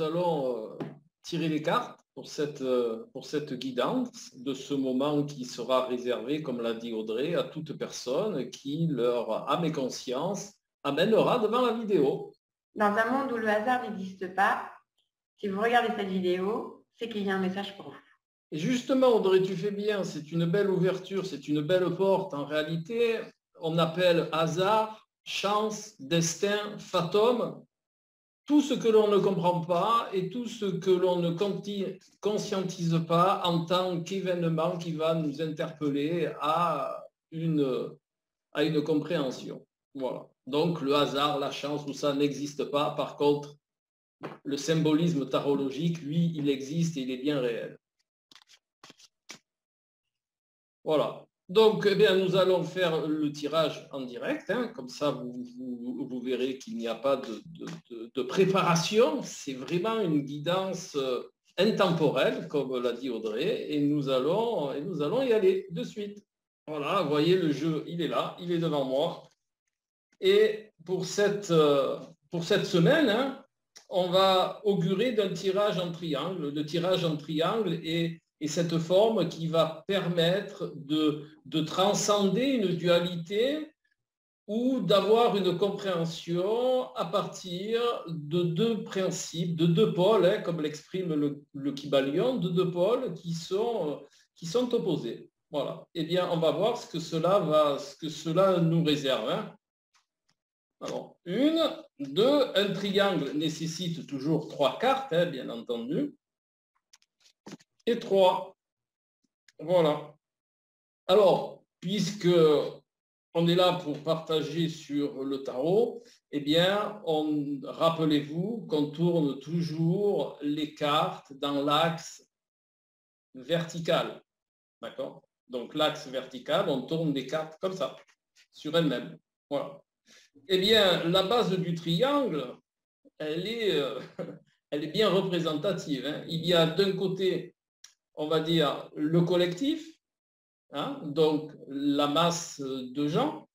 Nous allons tirer les cartes pour cette guidance de ce moment qui sera réservé, comme l'a dit Audrey, à toute personne qui, leur âme et conscience, amènera devant la vidéo. Dans un monde où le hasard n'existe pas, si vous regardez cette vidéo, c'est qu'il y a un message pour vous. Et justement, Audrey, tu fais bien, c'est une belle ouverture, c'est une belle porte. En réalité, on appelle hasard, chance, destin, fatum, tout ce que l'on ne comprend pas et tout ce que l'on ne conscientise pas en tant qu'événement qui va nous interpeller à une compréhension. Voilà. Donc le hasard, la chance, tout ça n'existe pas. Par contre, le symbolisme tarologique, lui, il existe et il est bien réel. Voilà. Donc, eh bien, nous allons faire le tirage en direct. Comme ça, vous verrez qu'il n'y a pas de préparation. C'est vraiment une guidance intemporelle, comme l'a dit Audrey. Et nous allons y aller de suite. Voilà, vous voyez, le jeu, il est là, il est devant moi. Et pour cette semaine, on va augurer d'un tirage en triangle. Le tirage en triangle est cette forme qui va permettre de transcender une dualité ou d'avoir une compréhension à partir de deux principes, de deux pôles, comme l'exprime le Kybalion, de deux pôles qui sont opposés. Voilà. Eh bien, on va voir ce que cela nous réserve. Alors, une, deux, un triangle nécessite toujours trois cartes, bien entendu. Et 3. Voilà. Alors, puisque on est là pour partager sur le tarot, eh bien, rappelez-vous qu'on tourne toujours les cartes dans l'axe vertical. D'accord? Donc, l'axe vertical, on tourne des cartes comme ça, sur elles-mêmes. Voilà. Eh bien, la base du triangle, elle est bien représentative. Il y a d'un côté, on va dire, le collectif, donc la masse de gens,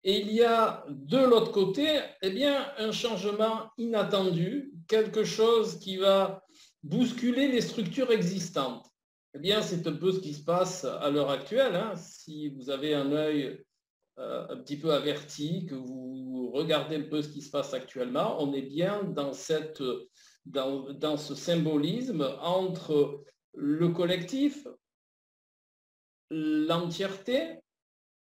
et il y a de l'autre côté, eh bien, un changement inattendu, quelque chose qui va bousculer les structures existantes. Eh bien, c'est un peu ce qui se passe à l'heure actuelle. Si vous avez un œil un petit peu averti, que vous regardez un peu ce qui se passe actuellement, on est bien dans ce symbolisme entre le collectif, l'entièreté,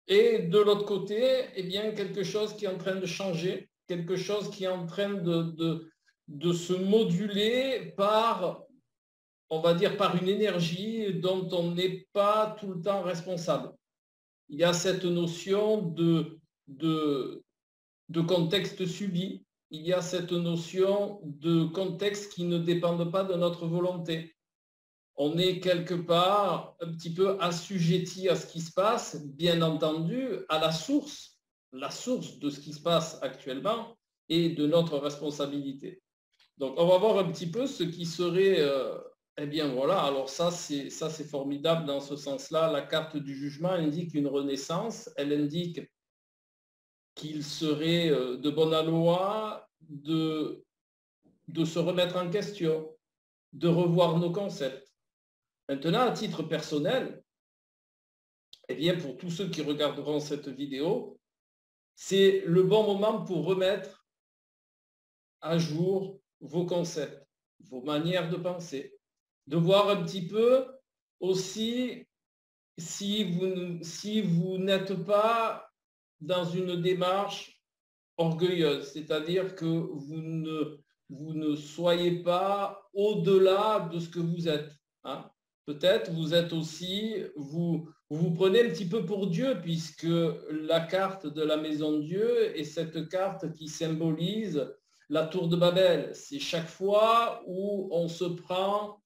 et de l'autre côté, eh bien, quelque chose qui est en train de changer, quelque chose qui est en train de se moduler par, on va dire, par une énergie dont on n'est pas tout le temps responsable. Il y a cette notion de contexte subi, il y a cette notion de contexte qui ne dépendent pas de notre volonté. On est quelque part un petit peu assujetti à ce qui se passe, bien entendu, à la source de ce qui se passe actuellement et de notre responsabilité. Donc, on va voir un petit peu ce qui serait, eh bien voilà, alors ça c'est formidable dans ce sens-là. La carte du jugement indique une renaissance, elle indique qu'il serait de bonne loi de se remettre en question, de revoir nos concepts. Maintenant, à titre personnel, eh bien, pour tous ceux qui regarderont cette vidéo, c'est le bon moment pour remettre à jour vos concepts, vos manières de penser, de voir un petit peu aussi si vous n'êtes pas dans une démarche orgueilleuse, c'est-à-dire que vous ne soyez pas au-delà de ce que vous êtes. Peut-être vous êtes aussi, vous prenez un petit peu pour Dieu, puisque la carte de la maison de Dieu est cette carte qui symbolise la tour de Babel. C'est chaque fois où on se prend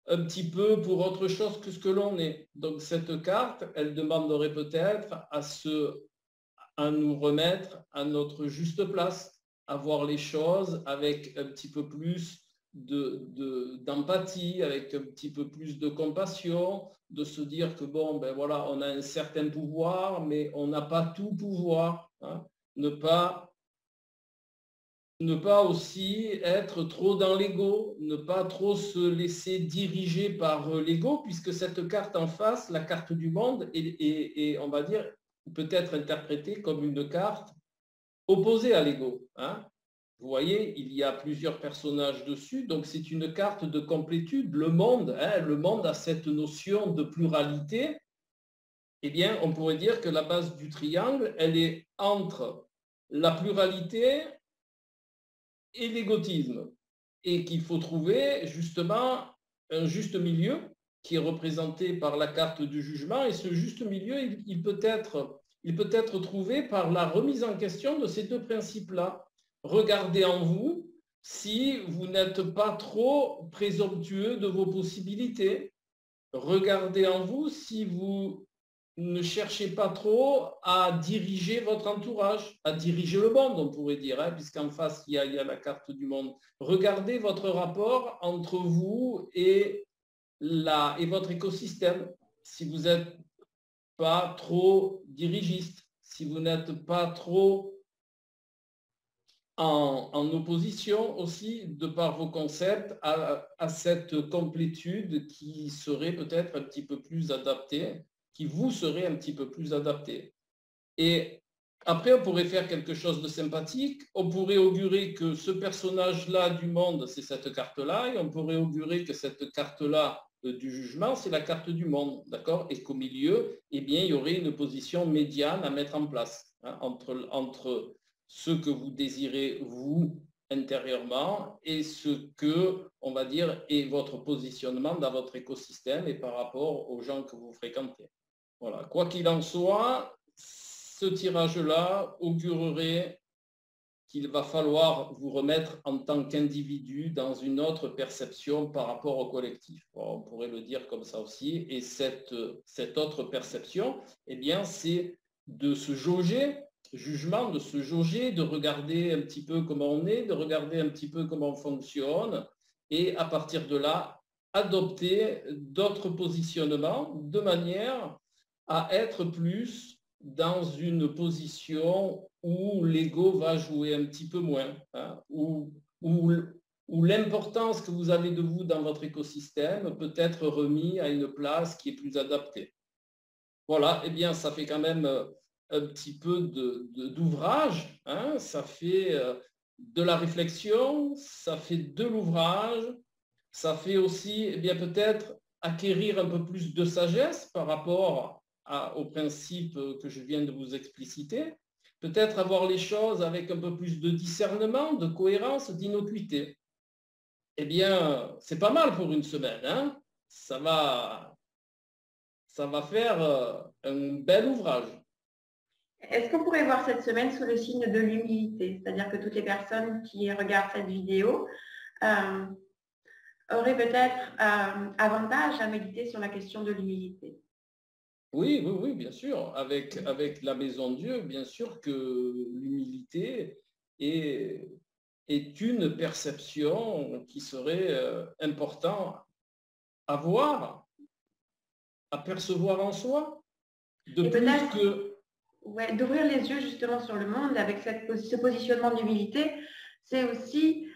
un petit peu pour autre chose que ce que l'on est. Donc cette carte, elle demanderait peut-être à nous remettre à notre juste place, à voir les choses avec un petit peu plus d'empathie, avec un petit peu plus de compassion, de se dire que bon, ben voilà, on a un certain pouvoir, mais on n'a pas tout pouvoir. Ne pas ne pas aussi être trop dans l'ego, ne pas trop se laisser diriger par l'ego, puisque cette carte en face, la carte du monde, est, on va dire, peut être interprétée comme une carte opposée à l'ego. Hein. Vous voyez, il y a plusieurs personnages dessus, donc c'est une carte de complétude. Le monde, hein, le monde a cette notion de pluralité. Eh bien, on pourrait dire que la base du triangle, elle est entre la pluralité et l'égotisme, et qu'il faut trouver justement un juste milieu qui est représenté par la carte du jugement, et ce juste milieu, il peut être trouvé par la remise en question de ces deux principes-là. Regardez en vous si vous n'êtes pas trop présomptueux de vos possibilités. Regardez en vous si vous ne cherchez pas trop à diriger votre entourage, à diriger le monde, on pourrait dire, hein, puisqu'en face, il y a la carte du monde. Regardez votre rapport entre vous et votre écosystème. Si vous n'êtes pas trop dirigiste, si vous n'êtes pas trop en opposition aussi, de par vos concepts, à cette complétude qui serait peut-être un petit peu plus adaptée, qui vous serait un petit peu plus adapté. Et après, on pourrait faire quelque chose de sympathique. On pourrait augurer que ce personnage-là du monde, c'est cette carte-là, et on pourrait augurer que cette carte-là du jugement, c'est la carte du monde, d'accord? Et qu'au milieu, eh bien, il y aurait une position médiane à mettre en place, hein, entre ce que vous désirez, vous, intérieurement, et ce que, on va dire, est votre positionnement dans votre écosystème et par rapport aux gens que vous fréquentez. Voilà. Quoi qu'il en soit, ce tirage-là augurerait qu'il va falloir vous remettre en tant qu'individu dans une autre perception par rapport au collectif. On pourrait le dire comme ça aussi. Et cette autre perception, eh bien, c'est de se jauger, jugement, de se jauger, de regarder un petit peu comment on est, de regarder un petit peu comment on fonctionne, et à partir de là, adopter d'autres positionnements de manière à être plus dans une position où l'ego va jouer un petit peu moins, hein, où l'importance que vous avez de vous dans votre écosystème peut être remis à une place qui est plus adaptée. Voilà, eh bien, ça fait quand même un petit peu d'ouvrage, hein, ça fait de la réflexion, ça fait de l'ouvrage, ça fait aussi, eh bien, peut-être acquérir un peu plus de sagesse par rapport aux principes que je viens de vous expliciter, peut-être avoir les choses avec un peu plus de discernement, de cohérence, d'innocuité. Eh bien, c'est pas mal pour une semaine, hein? Ça va faire un bel ouvrage. Est-ce qu'on pourrait voir cette semaine sous le signe de l'humilité? C'est-à-dire que toutes les personnes qui regardent cette vidéo auraient peut-être avantage à méditer sur la question de l'humilité. Oui, oui, oui, bien sûr. Avec la maison Dieu, bien sûr que l'humilité est une perception qui serait importante à voir, à percevoir en soi, de Et plus peut-être que... ouais, d'ouvrir les yeux justement sur le monde avec ce positionnement d'humilité, c'est aussi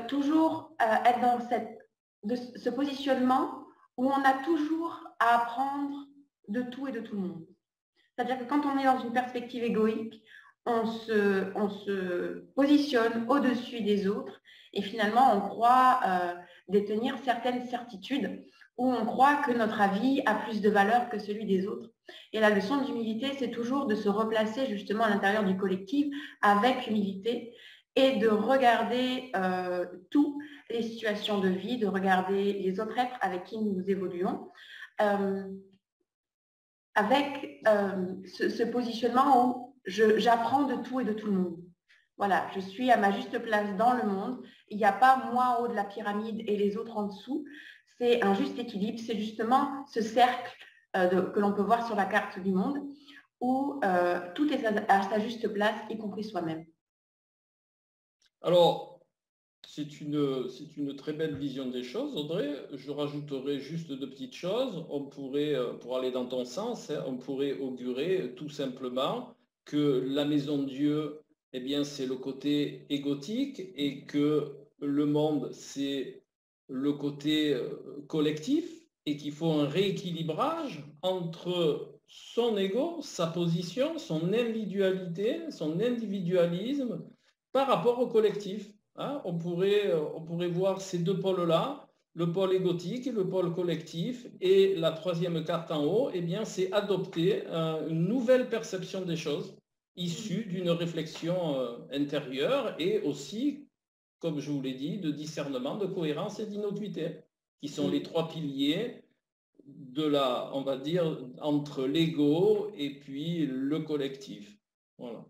toujours être dans ce positionnement où on a toujours à apprendre de tout et de tout le monde. C'est-à-dire que quand on est dans une perspective égoïque, on se positionne au-dessus des autres et finalement on croit détenir certaines certitudes où on croit que notre avis a plus de valeur que celui des autres. Et la leçon d'humilité, c'est toujours de se replacer justement à l'intérieur du collectif avec humilité et de regarder toutes les situations de vie, de regarder les autres êtres avec qui nous évoluons. Avec ce positionnement où j'apprends de tout et de tout le monde. Voilà, je suis à ma juste place dans le monde. Il n'y a pas moi en haut de la pyramide et les autres en dessous. C'est un juste équilibre. C'est justement ce cercle que l'on peut voir sur la carte du monde où tout est à sa juste place, y compris soi-même. Alors, c'est une très belle vision des choses, Audrey. Je rajouterai juste deux petites choses. On pourrait, pour aller dans ton sens, hein, on pourrait augurer tout simplement que la maison Dieu eh bien, c'est le côté égotique et que le monde, c'est le côté collectif et qu'il faut un rééquilibrage entre son ego, sa position, son individualité, son individualisme par rapport au collectif. Hein. On pourrait voir ces deux pôles-là, le pôle égotique et le pôle collectif. Et la troisième carte en haut, eh bien, c'est adopter une nouvelle perception des choses issue d'une réflexion intérieure et aussi, comme je vous l'ai dit, de discernement, de cohérence et d'innocuité, qui sont les trois piliers de la, on va dire, entre l'ego et puis le collectif. Voilà.